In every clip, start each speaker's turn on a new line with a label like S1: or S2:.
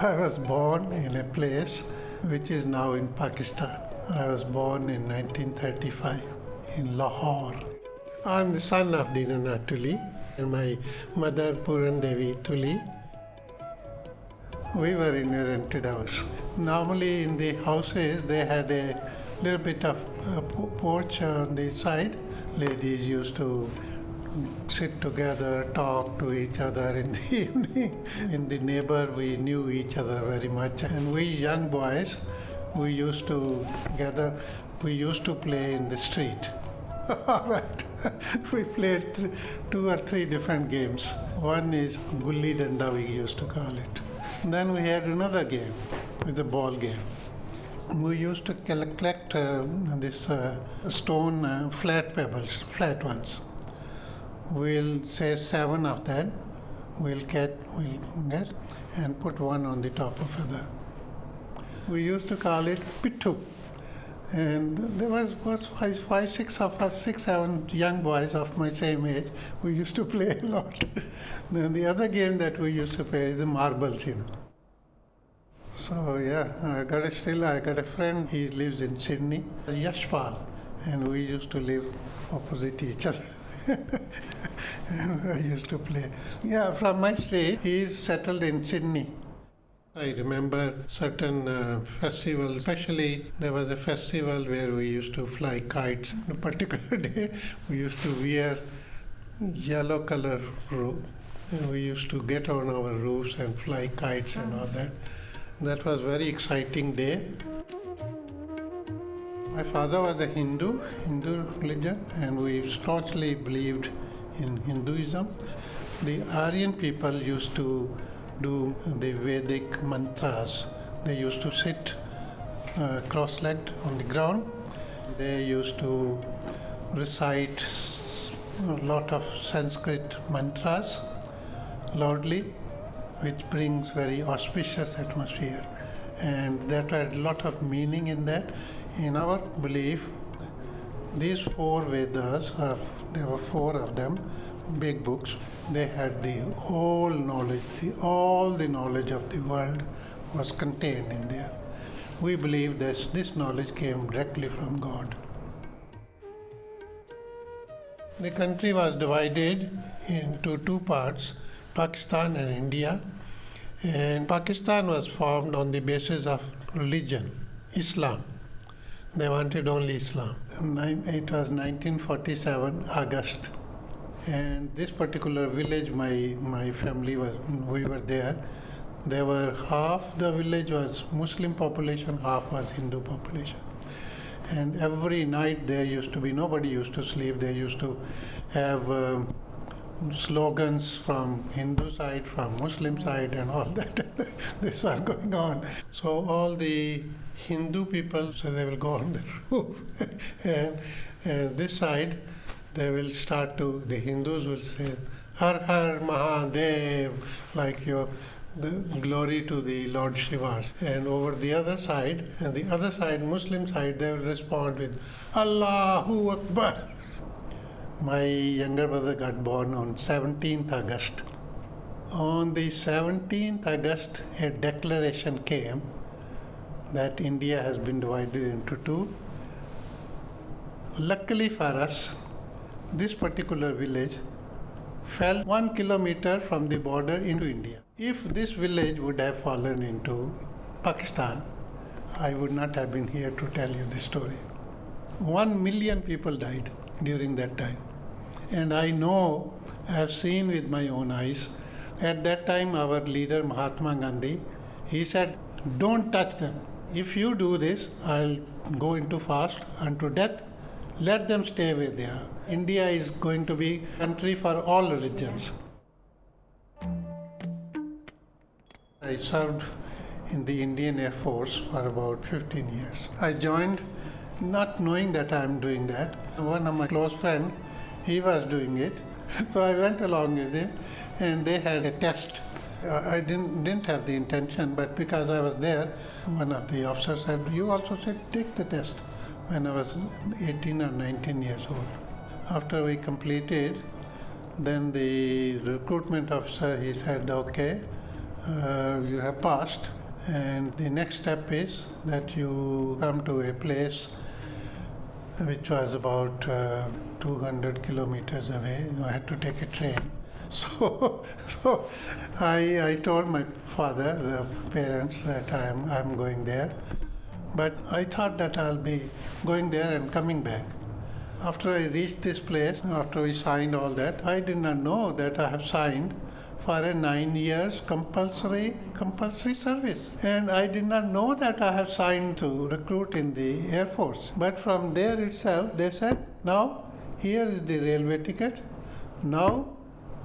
S1: I was born in a place which is now in Pakistan. I was born in 1935 in Lahore. I'm the son of Dinanath Tuli and my mother Puran Devi Tuli. We were in a rented house. Normally in the houses they had a little bit of a porch on the side. Ladies used to sit together, talk to each other in the evening. In the neighbor, we knew each other very much. And we young boys, we used to gather, we used to play in the street. All right. We played 2 or 3 different games. One is Gulli Danda, we used to call it. Then we had another game, with the ball game. We used to collect this stone flat pebbles, flat ones. We'll say 7 of them, we'll get, and put one on the top of the other. We used to call it Pittu. And there was 5, 6 of us, 6, 7 young boys of my same age. We used to play a lot. Then the other game that we used to play is the marbles, So yeah, I got a friend, he lives in Sydney, Yashpal, and we used to live opposite each other. And I used to play. Yeah, from my street, he is settled in Sydney. I remember certain festivals, especially there was a festival where we used to fly kites. On a particular day, we used to wear yellow color robe. And we used to get on our roofs and fly kites and all that. That was a very exciting day. My father was a Hindu religion, and we staunchly believed in Hinduism. The Aryan people used to do the Vedic mantras. They used to sit cross-legged on the ground. They used to recite a lot of Sanskrit mantras loudly, which brings very auspicious atmosphere. And that had a lot of meaning in that. In our belief, these 4 Vedas, there were 4 of them, big books, they had the whole knowledge, all the knowledge of the world was contained in there. We believe that this knowledge came directly from God. The country was divided into 2 parts, Pakistan and India. And Pakistan was formed on the basis of religion, Islam. They wanted only Islam. It was 1947, August. And this particular village, my family we were there. There were half the village was Muslim population, half was Hindu population. And every night there used to be, nobody used to sleep. They used to have slogans from Hindu side, from Muslim side, and all that. This are going on. So all the Hindu people, so they will go on the roof, and this side they will start to. The Hindus will say Har Har Mahadev, like the glory to the Lord Shiva. And over the other side, and the other side, Muslim side, they will respond with Allahu Akbar. My younger brother got born on 17th August. On the 17th August, a declaration came that India has been divided into 2. Luckily for us, this particular village fell 1 kilometer from the border into India. If this village would have fallen into Pakistan, I would not have been here to tell you this story. 1 million people died during that time. And I know, I have seen with my own eyes, at that time our leader Mahatma Gandhi, he said, don't touch them. If you do this, I'll go into fast unto death. Let them stay where they are. India is going to be a country for all religions. I served in the Indian Air Force for about 15 years. I joined not knowing that I am doing that. One of my close friends, he was doing it. So I went along with him, and they had a test. I didn't have the intention, but because I was there, one of the officers said, you also said take the test, when I was 18 or 19 years old. After we completed, then the recruitment officer, he said, okay, you have passed, and the next step is that you come to a place which was about 200 kilometers away. I had to take a train. So, so I told my father, the parents, that I'm going there. But I thought that I'll be going there and coming back. After I reached this place, after we signed all that, I did not know that I have signed for a 9 years compulsory service. And I did not know that I have signed to recruit in the Air Force. But from there itself, they said, now here is the railway ticket. Now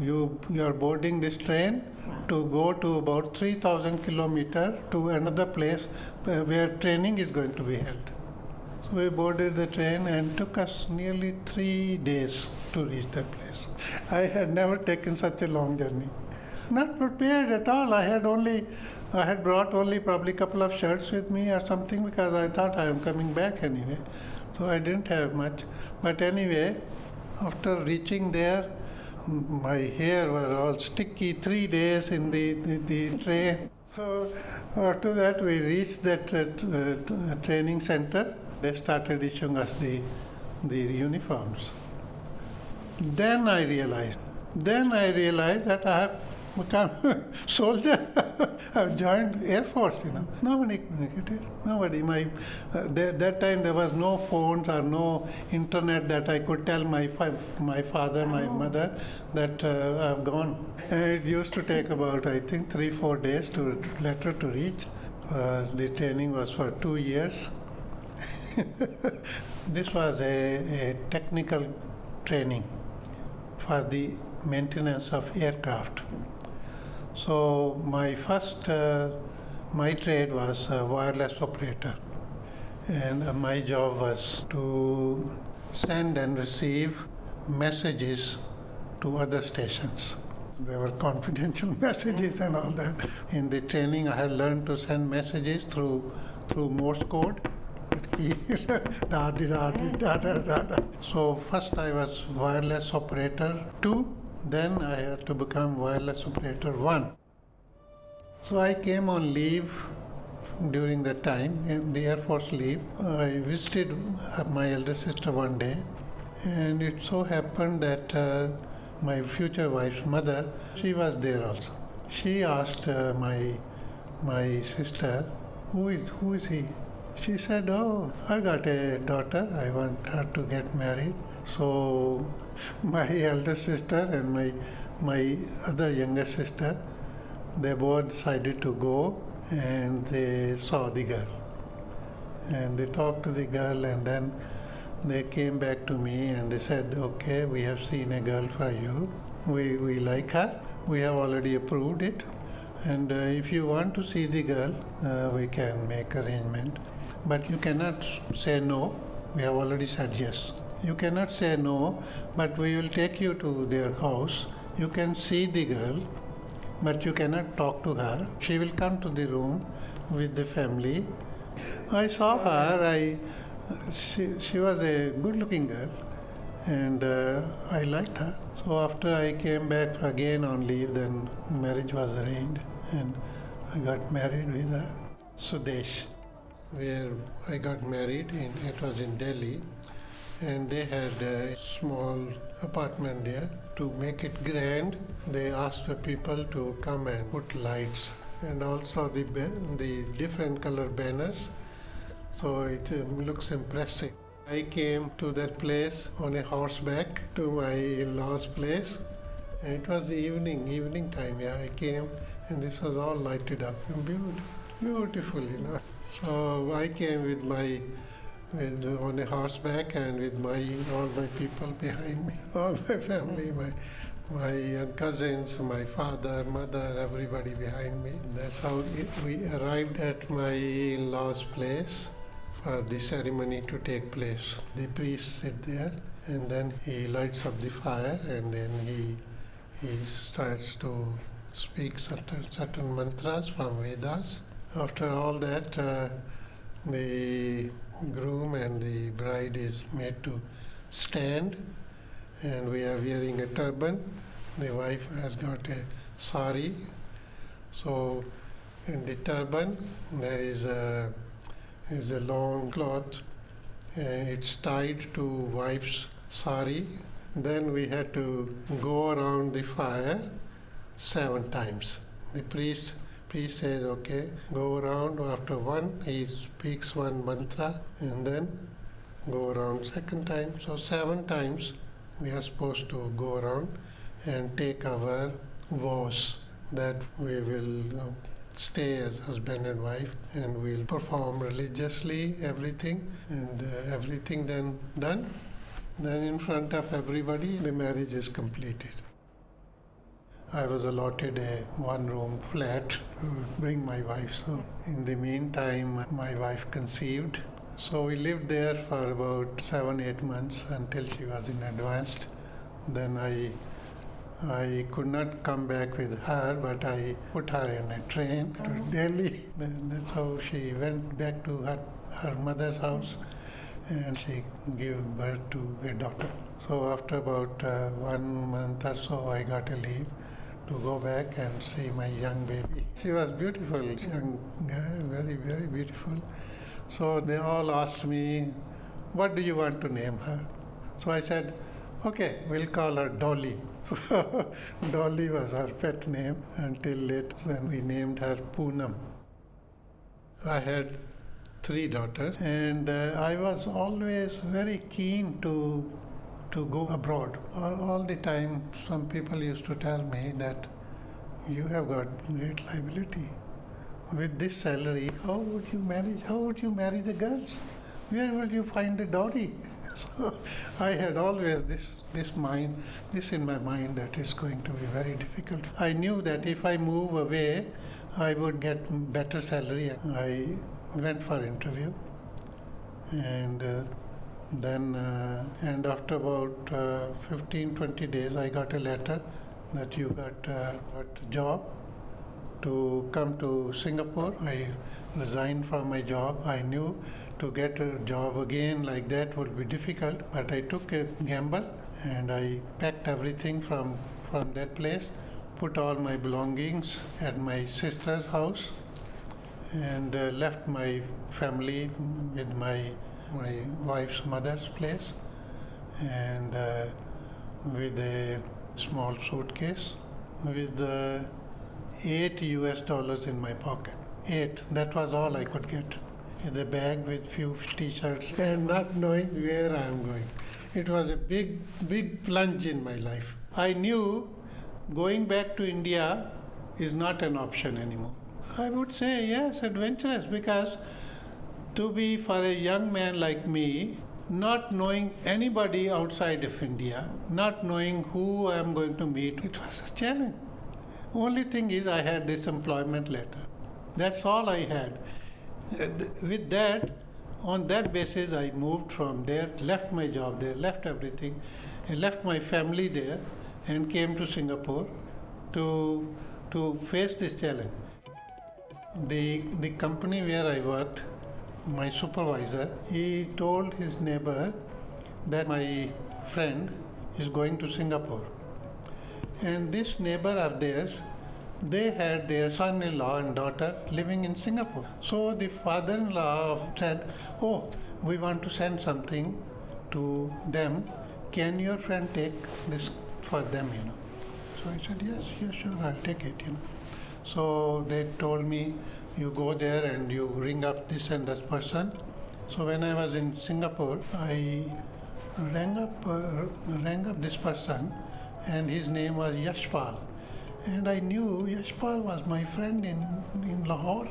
S1: you are boarding this train to go to about 3,000 kilometers to another place where training is going to be held. So we boarded the train and took us nearly 3 days to reach that place. I had never taken such a long journey. Not prepared at all. I had brought only probably a couple of shirts with me or something because I thought I am coming back anyway. So I didn't have much. But anyway, after reaching there, my hair was all sticky 3 days in the train. So after that, we reached that training center. They started issuing us the uniforms. Then I realized that I have become soldier. I've joined Air Force. Nobody communicated. Nobody. That time there was no phones or no internet that I could tell my father, my mother that I've gone. And it used to take about, I think, 3-4 days to letter to reach. The training was for 2 years. This was a technical training for the maintenance of aircraft. So my trade was a wireless operator, and my job was to send and receive messages to other stations. There were confidential messages and all that. In the training, I had learned to send messages through Morse code. So first I was wireless operator 2, then I had to become wireless operator 1. So I came on leave during that time, in the Air Force leave. I visited my elder sister one day, and it so happened that my future wife's mother, she was there also. She asked my sister, who is he? She said, oh, I got a daughter, I want her to get married. So my elder sister and my other younger sister, they both decided to go, and they saw the girl. And they talked to the girl, and then they came back to me and they said, okay, we have seen a girl for you. We like her. We have already approved it. And if you want to see the girl, we can make arrangement. But you cannot say no. We have already said yes. You cannot say no, but we will take you to their house. You can see the girl, but you cannot talk to her. She will come to the room with the family. I saw her. She was a good-looking girl, and I liked her. So after I came back again on leave, then marriage was arranged, and I got married with Sudesh, where I got married. It was in Delhi, and they had a small apartment there. To make it grand, they asked the people to come and put lights and also the different color banners, so it looks impressive. I came to that place on a horseback to my in-laws' place, and it was evening time. Yeah, I came, and this was all lighted up, beautiful. So I came on a horseback and with all my people behind me, all my family, my cousins, my father, mother, everybody behind me. That's how we arrived at my in-laws' place for the ceremony to take place. The priest sits there, and then he lights up the fire, and then he starts to speak certain mantras from Vedas. After all that, the groom and the bride is made to stand, and we are wearing a turban. The wife has got a sari So in the turban there is a long cloth and it's tied to wife's sari. Then we had to go around the fire 7 times. The priest says, okay, go around. After one, he speaks one mantra and then go around second time. So 7 times we are supposed to go around and take our vows that we will stay as husband and wife and we'll perform religiously everything and everything then done. Then in front of everybody the marriage is completed. I was allotted a 1-room flat to bring my wife. So in the meantime my wife conceived. So we lived there for about 7-8 months until she was in advanced. Then I could not come back with her, but I put her in a train to Delhi. That's how she went back to her mother's house and she gave birth to a daughter. So after about 1 month or so, I got a leave to go back and see my young baby. She was beautiful, young girl, very, very beautiful. So they all asked me, what do you want to name her? So I said, okay, we'll call her Dolly. Dolly was her pet name until later then we named her Poonam. I had 3 daughters and I was always very keen to go abroad. All the time some people used to tell me that you have got great liability. With this salary, how would you marry the girls? Where will you find a dowry? So I had always this in my mind that it's going to be very difficult. I knew that if I move away, I would get better salary. I went for interview, and then after about 15-20 days, I got a letter that you got a job to come to Singapore. I resigned from my job. I knew to get a job again like that would be difficult, but I took a gamble and I packed everything from that place, put all my belongings at my sister's house and left my family with my wife's mother's place and with a small suitcase with $8 in my pocket. 8, that was all I could get. In the bag with few t-shirts and not knowing where I am going. It was a big plunge in my life. I knew going back to India is not an option anymore. I would say yes, adventurous, because to be for a young man like me, not knowing anybody outside of India, not knowing who I am going to meet, it was a challenge. Only thing is I had this employment letter. That's all I had. With that, on that basis, I moved from there, left my job there, left everything, I left my family there, and came to Singapore to face this challenge. The company where I worked, my supervisor, he told his neighbor that my friend is going to Singapore. And this neighbor of theirs, they had their son-in-law and daughter living in Singapore. So the father-in-law said, oh, we want to send something to them. Can your friend take this for them, So I said, yes, sure, I'll take it, So they told me, you go there and you ring up this and that person. So when I was in Singapore, I rang up this person and his name was Yashpal. And I knew Yashpal was my friend in Lahore.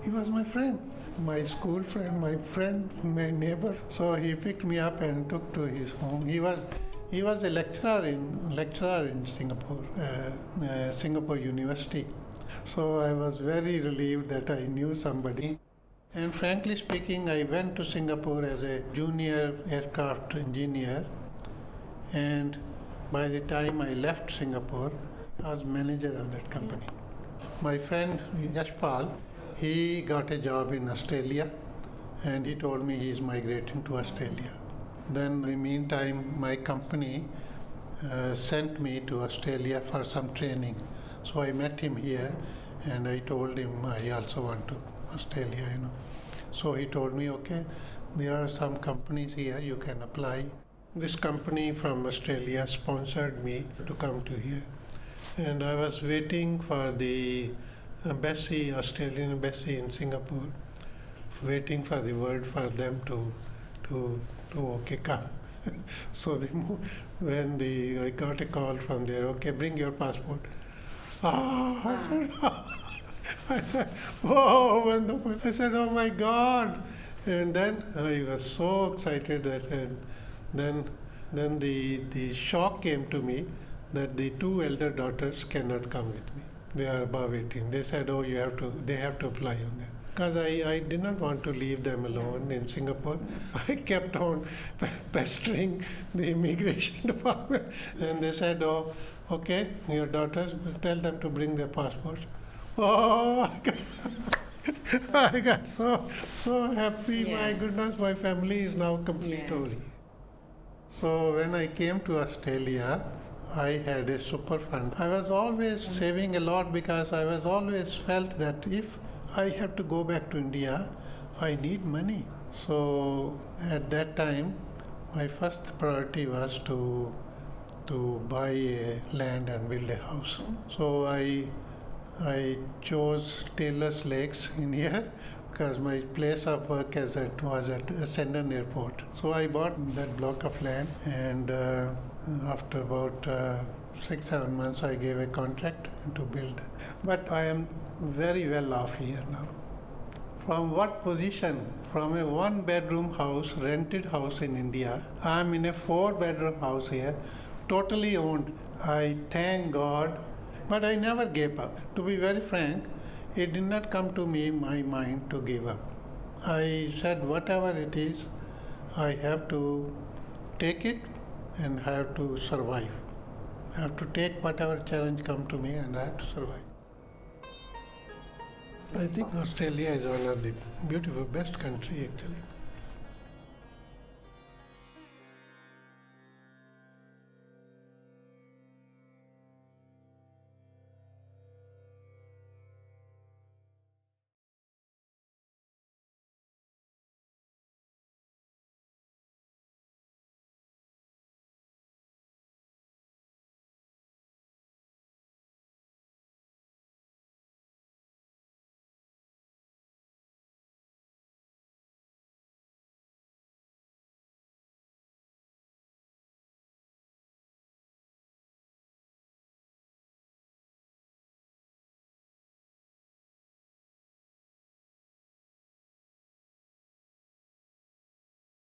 S1: He was my friend, my school friend, my neighbor. So he picked me up and took to his home. He was a lecturer in Singapore, Singapore University. So I was very relieved that I knew somebody. And frankly speaking, I went to Singapore as a junior aircraft engineer. And by the time I left Singapore, I was manager of that company. My friend Yashpal, he got a job in Australia and he told me he's migrating to Australia. Then in the meantime, my company sent me to Australia for some training. So I met him here and I told him I also want to Australia. So he told me, okay, there are some companies here you can apply. This company from Australia sponsored me to come to here, and I was waiting for the embassy, Australian embassy in Singapore, waiting for the word for them to okay come. So when I got a call from there, okay, bring your passport. I said, I said, oh, wonderful. I said, oh my God. And then I was so excited that, and then the shock came to me that the two elder daughters cannot come with me. They are above 18. They said, oh, they have to apply on that. Because I did not want to leave them alone in Singapore. I kept on pestering the immigration department, and they said, oh, okay, your daughters, tell them to bring their passports. Oh, I got so happy. Yeah. My goodness, my family is now complete. Yeah. So when I came to Australia, I had a super fund. I was always saving a lot because I was always felt that if I have to go back to India, I need money. So at that time, my first priority was to buy a land and build a house. So I chose Taylor's Lakes in here because my place of work was at Essendon Airport. So I bought that block of land, and after about 6-7 months I gave a contract to build. But I am very well off here now. From what position? From a 1-bedroom house, rented house in India, I am in a 4-bedroom house here, totally owned. I thank God, but I never gave up. To be very frank, it did not come to me in my mind to give up. I said whatever it is, I have to take it and have to survive. I have to take whatever challenge come to me and I have to survive. I think Australia is one of the beautiful, best country actually.